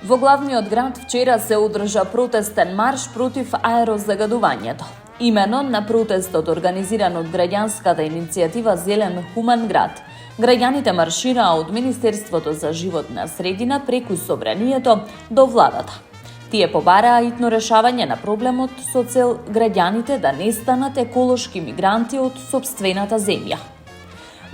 Во главниот град вчера се одржа протестен марш против аерозагадувањето. Имено на протестот организиран од граѓанската иницијатива Зелен хуман град, граѓаните маршираа од Министерството за животна средина преку Собранието до владата. Тие побараа итно решавање на проблемот со цел граѓаните да не станат еколошки мигранти од сопствената земја.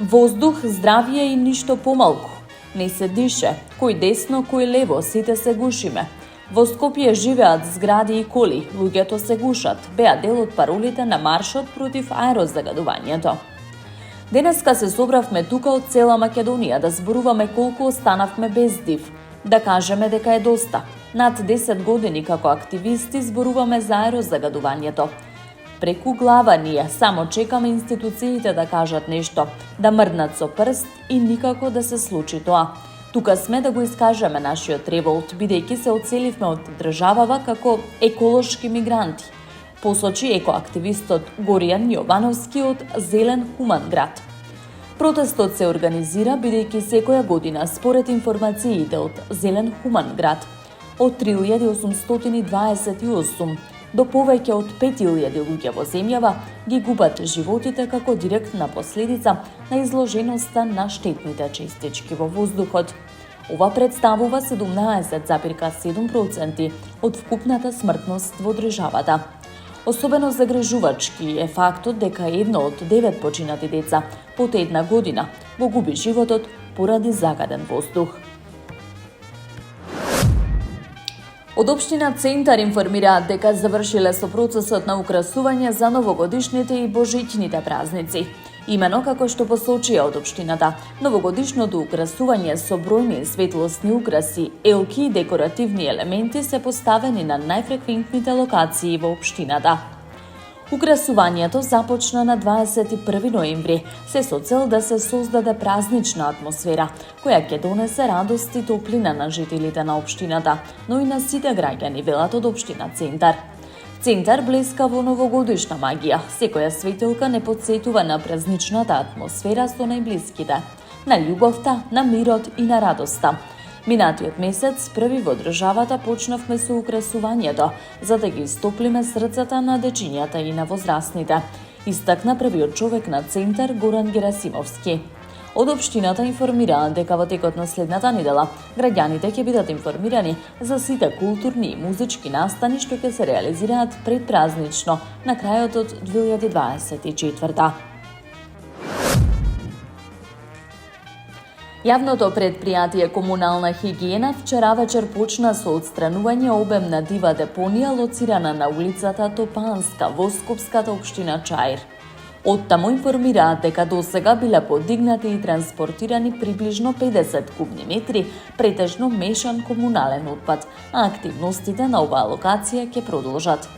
Воздух, здравје и ништо помалку. Не се дише, кој десно, кој лево, сите се гушиме. Во Скопје живеат згради и коли, луѓето се гушат, беа дел од паролите на маршот против аерозагадувањето. Денеска се собравме тука од цела Македонија да зборуваме колку останавме без див, да кажеме дека е доста. Над 10 години како активисти зборуваме за аерозагадувањето. Преку глава ние само чекаме институциите да кажат нешто, да мрднат со прст и никако да се случи тоа. Тука сме да го искажеме нашиот револт, бидејќи се оцеливме од државава како еколошки мигранти, посочи екоактивистот Горијан Јовановски од Зелен хуман град. Протестот се организира бидејќи секоја година, според информациите од Зелен хуман град, од 3828 до повеќе од 5000 луѓе во земјава ги губат животите како директна последица на изложеноста на штетните честички во воздухот. Ова представува 17,7% од вкупната смртност во државата. Особено загрижувачки е фактот дека едно од 9 починати деца под една година го губи животот поради загаден воздух. Од општина Центар информираат дека завршиле со процесот на украсување за новогодишните и божиќните празници. Имено како што посочија од општината, новогодишното украсување со бројни светлосни украси, елки и декоративни елементи се поставени на најфреквентните локации во општината. Украсувањето започна на 21 ноември, се со цел да се создаде празнична атмосфера, која ќе донесе радост и топлина на жителите на општината, но и на сите граѓани, велат од општина Центар. Центар блеска во новогодишна магија. Секоја светилка не потсетува на празничната атмосфера со најблиските, на љубовта, на мирот и на радоста. Минатиот месец, први во државата, почнавме со украсувањето, за да ги истоплиме срцата на дечињата и на возрастните, истакна првиот човек на Центар Горан Герасимовски. Од општината информираат дека во текот на следната недела граѓаните ќе бидат информирани за сите културни и музички настани што ќе се реализираат предпразнично на крајот од 2024. Јавното предпријатие Комунална хигиена вчера вечер почна со отстранување обемна дива депонија лоцирана на улицата Топанска во Скопската општина Чаир. Оттаму информираат дека досега биле подигнати и транспортирани приближно 50 кубни метри, претежно мешан комунален отпад, а активностите на оваа локација ќе продолжат.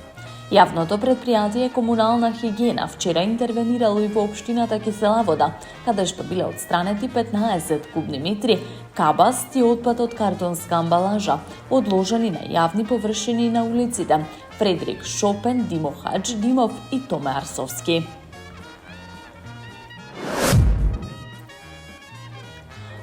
Јавното предпријатие Комунална хигиена вчера интервенирало и во општината Кисела Вода, каде што биле отстранети 15 кубни метри кабаст и отпад од картонска амбалажа, одложени на јавни површини на улиците Фредрик Шопен, Димо Хаџ, Димов и Томе Арсовски.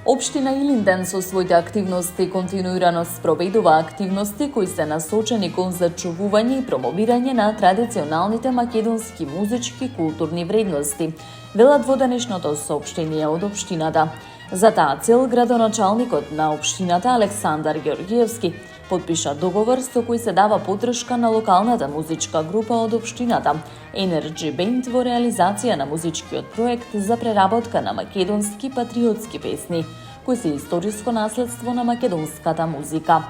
Општина Илинден со своите активности континуирано спроведува активности кои се насочени кон зачувување и промовирање на традиционалните македонски музички културни вредности, велат во денешното соопштение од општината. За таа цел градоначалникот на општината Александар Георгиевски потпиша договор со кој се дава поддршка на локалната музичка група од општината Energy Band во реализација на музичкиот проект за преработка на македонски патриотски песни, кои се историско наследство на македонската музика.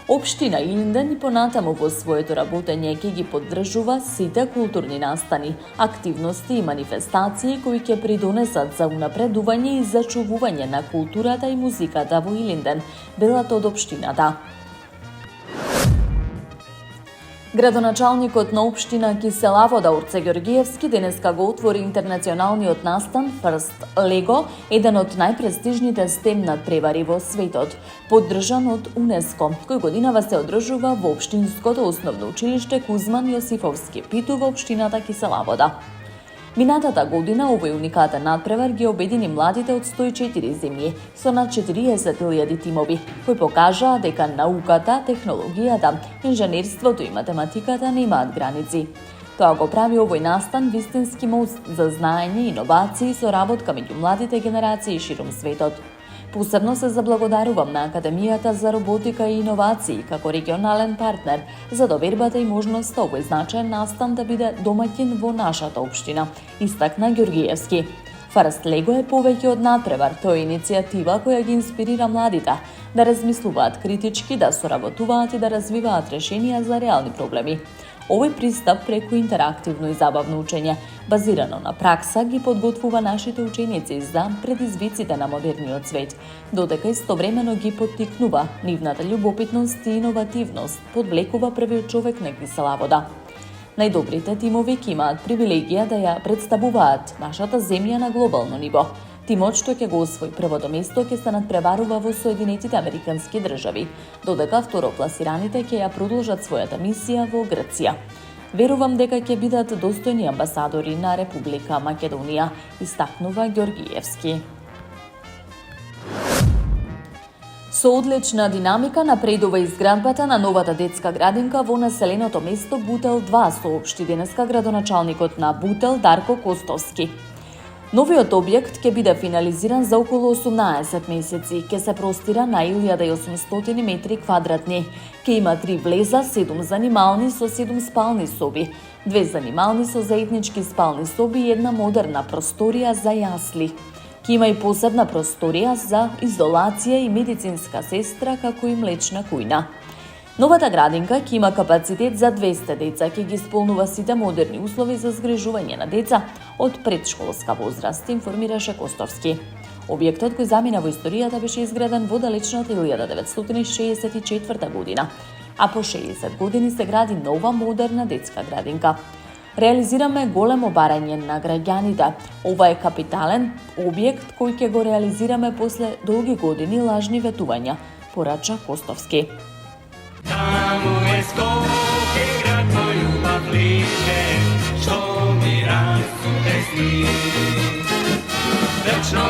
Општина Илинден и понатаму во своето работење ќе ги поддржува сите културни настани, активности и манифестации кои ќе придонесат за унапредување и зачувување на културата и музиката во Илинден, велат од општината. Градоначалникот на општина Кисела Вода Орце Георгиевски денеска го отвори интернационалниот настан First Lego, еден од најпрестижните STEM надпревари во светот, поддржан од УНЕСКО, кој годинава се одржува во општинското основно училиште Кузман Јосифовски Питу во општината Кисела Вода. Минатата година овој уникатен надпревар ги обедини младите од 104 земји со над 40.000 тимови, кои покажаа дека науката, технологијата, инженерството и математиката немаат граници. Тоа го прави овој настан вистински мост за знаење и иновации со работка меѓу младите генерации широм светот. Посебно се заблагодарувам на Академијата за роботика и иновации како регионален партнер за довербата и можноста овој значаен настан да биде домаќин во нашата општина, истакна Ѓоргиевски. First Lego е повеќе од надпревар, тоа е иницијатива која ги инспирира младите да размислуваат критички, да соработуваат и да развиваат решенија за реални проблеми. Овој пристап преку интерактивно и забавно учење, базирано на пракса, ги подготвува нашите ученици за предизвиците на модерниот свет, додека истовремено ги поттикнува нивната љубопитност и иновативност, подвлекува првиот човек на кисела вода. Најдобрите тимови ќе имаат привилегија да ја представуваат нашата земја на глобално ниво. Тимот што ќе го освои првото место ќе се надпреварува во Соединетите Американски држави, додека второпласираните ќе ја продолжат својата мисија во Грција. Верувам дека ќе бидат достојни амбасадори на Република Македонија, истакнува Ѓоргиевски. Со одлична динамика напредува изградбата на новата детска градинка во населеното место Бутел 2, соопшти денеска градоначалникот на Бутел Дарко Костовски. Новиот објект ќе биде финализиран за околу 18 месеци, ќе се простира на 1800 метри квадратни. Ќе има 3 влеза, 7 занимални со 7 спални соби, 2 занимални со заеднички спални соби и една модерна просторија за јасли. Ќе има и посебна просторија за изолација и медицинска сестра, како и млечна кујна. Новата градинка ќе има капацитет за 200 деца, ќе ги исполнува сите модерни услови за згрижување на деца од предшколска возраст, информираше Костовски. Објектот кој замина во историјата беше изграден во далечната 1964 година, а по 60 години се гради нова модерна детска градинка. Реализираме големо барање на граѓаните. Ова е капитален објект кој ќе го реализираме после долги години лажни ветувања, порача Костовски. Tamo je Skopje, grad moj ljubav bliže, što mi rasute sni. Večno